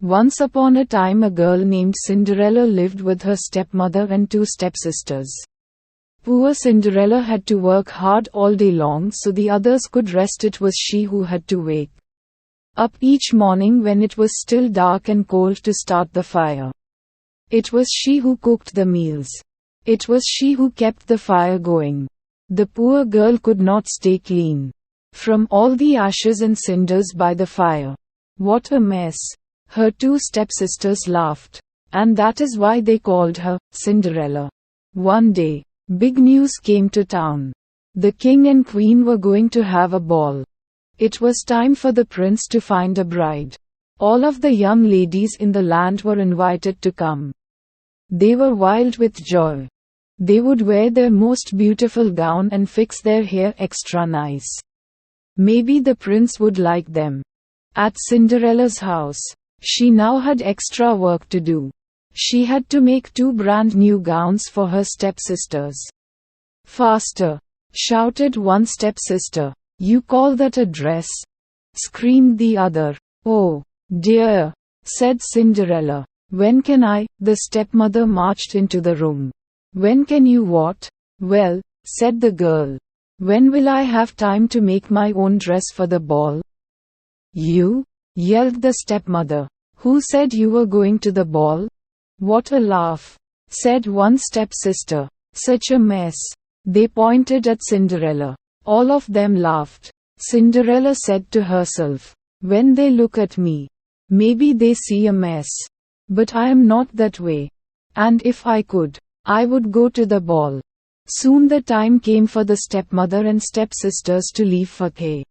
Once upon a time a girl named Cindrella lived with her stepmother and two stepsisters. Poor Cindrella had to work hard all day long so the others could rest. It was she who had to wake up each morning when it was still dark and cold to start the fire. It was she who cooked the meals. It was she who kept the fire going. The poor girl could not stay clean from all the ashes and cinders by the fire. What a mess! Her two stepsisters laughed, and that is why they called her Cindrella. One day, big news came to town. The king and queen were going to have a ball. It was time for the prince to find a bride. All of the young ladies in the land were invited to come. They were wild with joy. They would wear their most beautiful gown and fix their hair extra nice. Maybe the prince would like them. At Cinderella's house, she now had extra work to do. She had to make two brand new gowns for her stepsisters. "Faster!" shouted one stepsister. "You call that a dress?" screamed the other. "Oh, dear," said Cindrella. "When can I?" The stepmother marched into the room. "When can you what?" "Well," said the girl, "when will I have time to make my own dress for the ball?" "You?" yelled the stepmother. "Who said you were going to the ball?" "What a laugh," said one stepsister. "Such a mess." They pointed at Cindrella. All of them laughed. Cindrella said to herself, "When they look at me, maybe they see a mess. But I am not that way. And if I could, I would go to the ball." Soon the time came for the stepmother and stepsisters to leave for the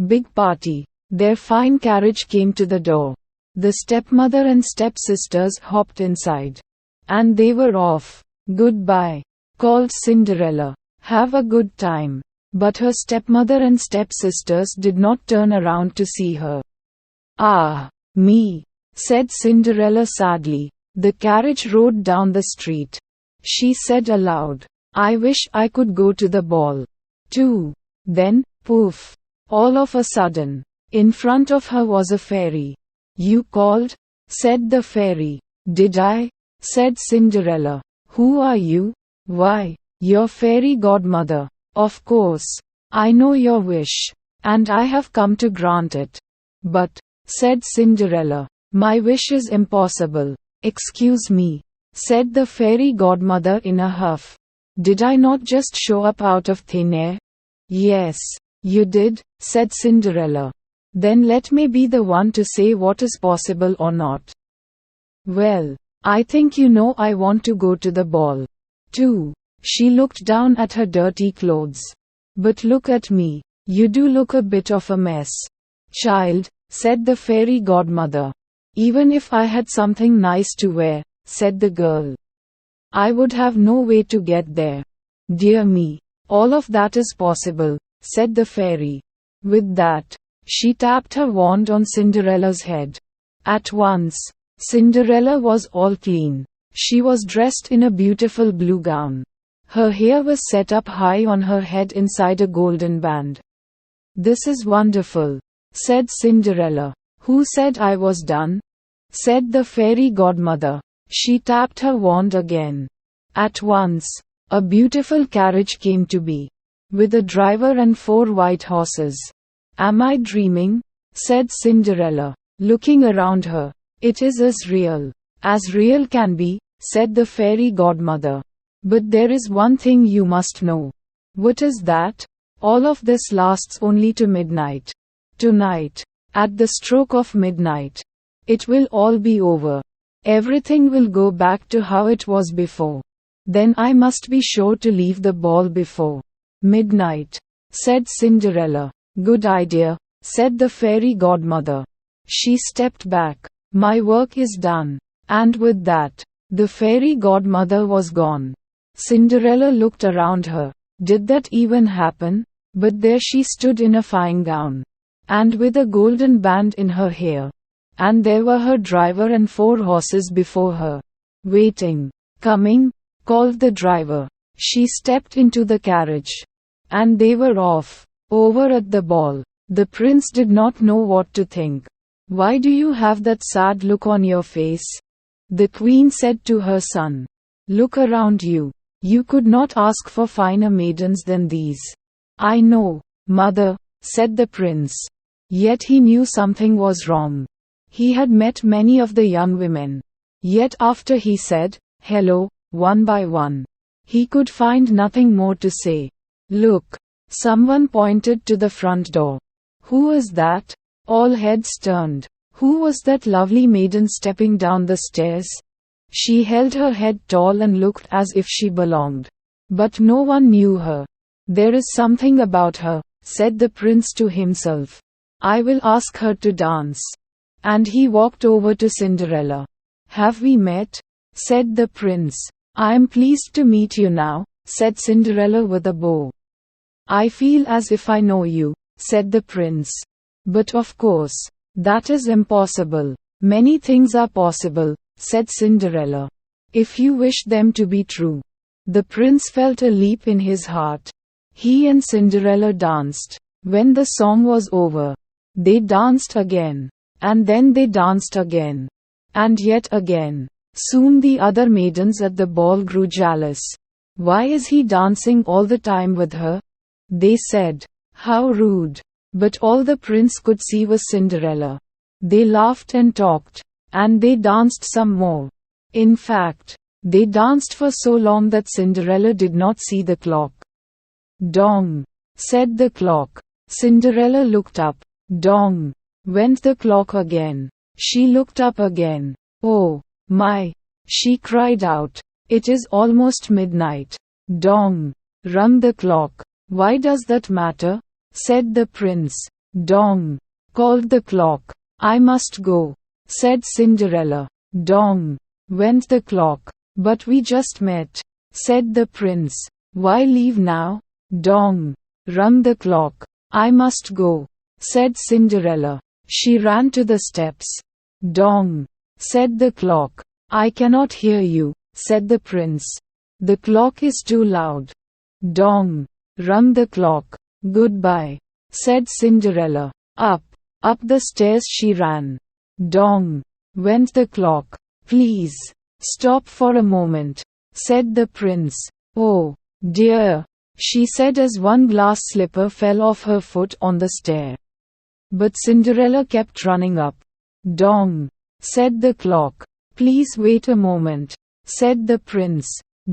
big party. Their fine carriage came to the door. The stepmother and stepsisters hopped inside. And they were off. "Goodbye," called Cindrella. "Have a good time." But her stepmother and stepsisters did not turn around to see her. "Ah, me," said Cindrella sadly. The carriage rode down the street. She said aloud, "I wish I could go to the ball, too." Then, poof! All of a sudden, in front of her was a fairy. "You called?" said the fairy. "Did I?" said Cindrella. "Who are you?" "Why, your fairy godmother. Of course. I know your wish. And I have come to grant it." "But," said Cindrella, "my wish is impossible." "Excuse me," said the fairy godmother in a huff. "Did I not just show up out of thin air?" "Yes, you did," said Cindrella. "Then let me be the one to say what is possible or not." "Well, I think you know I want to go to the ball, too." She looked down at her dirty clothes. "But look at me. You do look a bit of a mess." "Child," said the fairy godmother. "Even if I had something nice to wear," said the girl, "I would have no way to get there." "Dear me, all of that is possible," said the fairy. With that, she tapped her wand on Cinderella's head. At once, Cinderella was all clean. She was dressed in a beautiful blue gown. Her hair was set up high on her head inside a golden band. "This is wonderful," said Cinderella. "Who said I was done?" said the fairy godmother. She tapped her wand again. At once, a beautiful carriage came to be, with a driver and 4 white horses. "Am I dreaming?" said Cinderella, looking around her. "It is as real can be," said the fairy godmother. "But there is one thing you must know." "What is that?" "All of this lasts only to midnight. Tonight, at the stroke of midnight, it will all be over. Everything will go back to how it was before. Then I must be sure to leave the ball before midnight," said Cinderella. "Good idea," said the fairy godmother. She stepped back. "My work is done." And with that, the fairy godmother was gone. Cinderella looked around her. Did that even happen? But there she stood in a fine gown, and with a golden band in her hair. And there were her driver and 4 horses before her. "Waiting. Coming," called the driver. She stepped into the carriage. And they were off. Over at the ball, the prince did not know what to think. Why do you have that sad look on your face? The queen said to her son, Look around you. You could not ask for finer maidens than these. I know, mother, said the prince. Yet he knew something was wrong. He had met many of the young women. Yet after he said, hello, one by one, he could find nothing more to say. Look. Someone pointed to the front door. Who was that? All heads turned. Who was that lovely maiden stepping down the stairs? She held her head tall and looked as if she belonged. But no one knew her. There is something about her, said the prince to himself. I will ask her to dance. And he walked over to Cinderella. Have we met? Said the prince. I am pleased to meet you now, said Cinderella with a bow. I feel as if I know you, said the prince. But of course, that is impossible. Many things are possible, said Cinderella, if you wish them to be true. The prince felt a leap in his heart. He and Cinderella danced. When the song was over, they danced again. And then they danced again. And yet again. Soon the other maidens at the ball grew jealous. Why is he dancing all the time with her? They said. How rude. But all the prince could see was Cinderella. They laughed and talked. And they danced some more. In fact, they danced for so long that Cinderella did not see the clock. Dong, said the clock. Cinderella looked up. Dong, went the clock again. She looked up again. Oh, my, she cried out. It is almost midnight. Dong, rung the clock. Why does that matter? Said the prince. Dong, called the clock. I must go, said Cinderella. Dong, went the clock. But we just met, said the prince. Why leave now? Dong, rung the clock. I must go, said Cinderella. She ran to the steps. Dong, said the clock. I cannot hear you, said the prince. The clock is too loud. Dong, rung the clock. Goodbye, said Cinderella. Up the stairs she ran. Dong, went the clock. Please, stop for a moment, said the prince. Oh, dear, she said as one glass slipper fell off her foot on the stair. But Cinderella kept running up. Dong, said the clock. Please wait a moment, said the prince.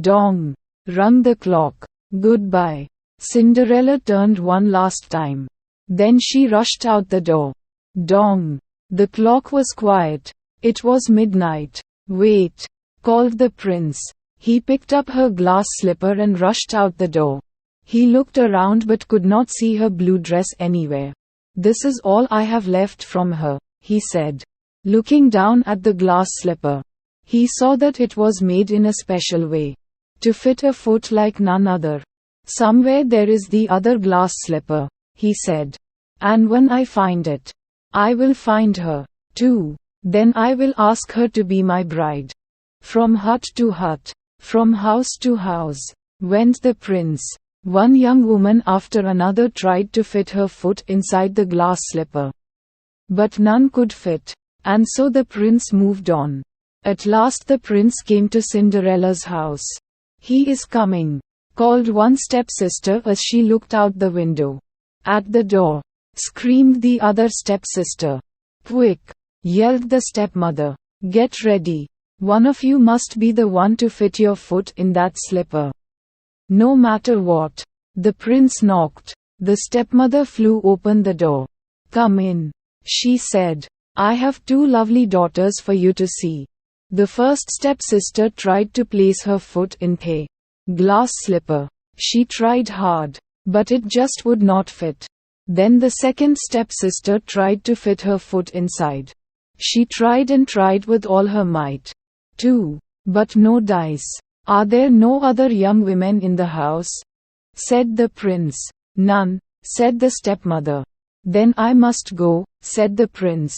Dong, rung the clock. Goodbye. Cinderella turned one last time. Then she rushed out the door. Dong. The clock was quiet. It was midnight. Wait, called the prince. He picked up her glass slipper and rushed out the door. He looked around but could not see her blue dress anywhere. This is all I have left from her, he said. Looking down at the glass slipper, he saw that it was made in a special way, to fit a foot like none other. Somewhere there is the other glass slipper, he said. And when I find it, I will find her, too. Then I will ask her to be my bride. From hut to hut, from house to house, went the prince. One young woman after another tried to fit her foot inside the glass slipper. But none could fit. And so the prince moved on. At last the prince came to Cinderella's house. He is coming, called one stepsister as she looked out the window. At the door, screamed the other stepsister. Quick, yelled the stepmother. Get ready. One of you must be the one to fit your foot in that slipper. No matter what. The prince knocked. The stepmother flew open the door. Come in, she said. I have two lovely daughters for you to see. The first stepsister tried to place her foot in the glass slipper. She tried hard, but it just would not fit. Then the second stepsister tried to fit her foot inside. She tried and tried with all her might, too, but no dice. Are there no other young women in the house? Said the prince. None, said the stepmother. Then I must go, said the prince.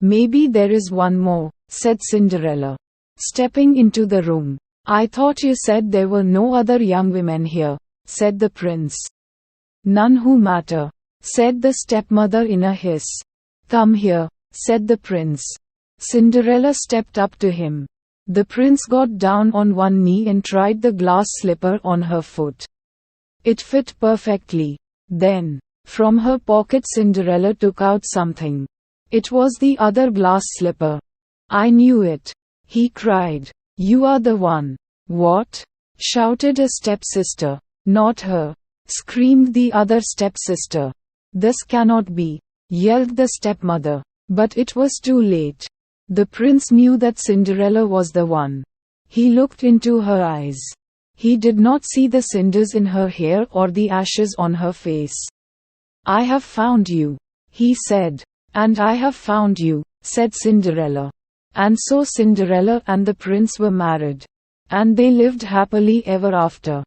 Maybe there is one more, said Cinderella, stepping into the room. I thought you said there were no other young women here, said the prince. None who matter, said the stepmother in a hiss. Come here, said the prince. Cinderella stepped up to him. The prince got down on one knee and tried the glass slipper on her foot. It fit perfectly. Then, from her pocket Cinderella took out something. It was the other glass slipper. "I knew it," he cried. "You are the one." "What?" shouted a stepsister. "Not her," screamed the other stepsister. "This cannot be," yelled the stepmother. But it was too late. The prince knew that Cinderella was the one. He looked into her eyes. He did not see the cinders in her hair or the ashes on her face. "I have found you," he said. "And I have found you," said Cinderella. And so Cinderella and the prince were married. And they lived happily ever after.